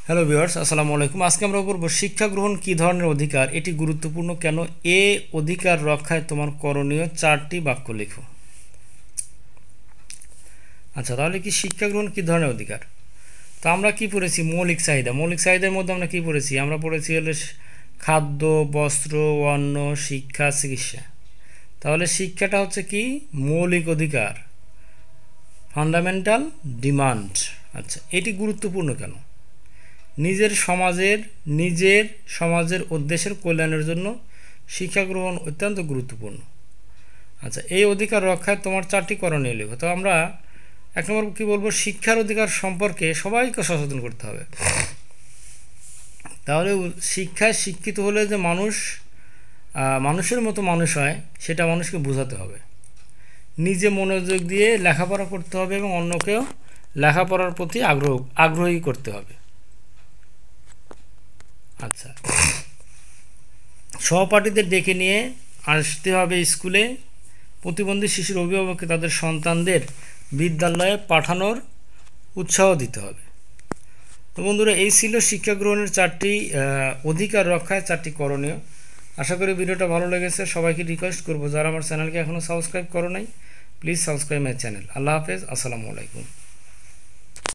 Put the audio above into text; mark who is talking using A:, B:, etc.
A: Hello viewers, আসসালামু আলাইকুম। আজকে আমরা পড়ব শিক্ষা গ্রহণ কী ধরনের অধিকার, এটি গুরুত্বপূর্ণ কেন, এ অধিকার রক্ষায় তোমার করণীয়, 4টি বাক্য লেখো। আচ্ছা, তাহলে কি শিক্ষা গ্রহণ কী ধরনের অধিকার? তো আমরা কি পড়েছি? মৌলিক চাহিদা। মৌলিক চাহিদার মধ্যে আমরা কি পড়েছি? আমরা পড়েছি হলো খাদ্য, বস্ত্র, অন্ন, শিক্ষা, চিকিৎসা। তাহলে শিক্ষাটা হচ্ছে কি? মৌলিক অধিকার, ফান্ডামেন্টাল ডিমান্ড। আচ্ছা, এটি গুরুত্বপূর্ণ কেন? নিজের সমাজের ও দেশের কল্যাণের জন্য শিক্ষা গ্রহণ অত্যন্ত গুরুত্বপূর্ণ। আচ্ছা, এই অধিকার রক্ষায় তোমার 4টি করণীয় লেখো। তো আমরা এক নম্বর কী বলবো? শিক্ষার অধিকার সম্পর্কে সবাইকে সচেতন করতে হবে। তাহলে শিক্ষায় শিক্ষিত হলে যে মানুষের মতো মানুষ হয়, সেটা মানুষকে বোঝাতে হবে। নিজে মনোযোগ দিয়ে লেখাপড়া করতে হবে এবং অন্যকেও লেখাপড়ার প্রতি আগ্রহী করতে হবে। আচ্ছা, সহপাঠীদের ডেকে নিয়ে আসতে হবে স্কুলে। প্রতিবন্ধী শিশুর অভিভাবককে তাদের সন্তানদের বিদ্যালয়ে পাঠানোর উৎসাহ দিতে হবে। তো বন্ধুরা, এই ছিল শিক্ষা গ্রহণের 4টি অধিকার রক্ষায় 4টি করণীয়। আশা করি ভিডিওটা ভালো লেগেছে। সবাইকে রিকোয়েস্ট করবো, যারা আমার চ্যানেলকে এখনও সাবস্ক্রাইব করো নাই, প্লিজ সাবস্ক্রাইব মাই চ্যানেল। আল্লাহ হাফেজ, আসসালামু আলাইকুম।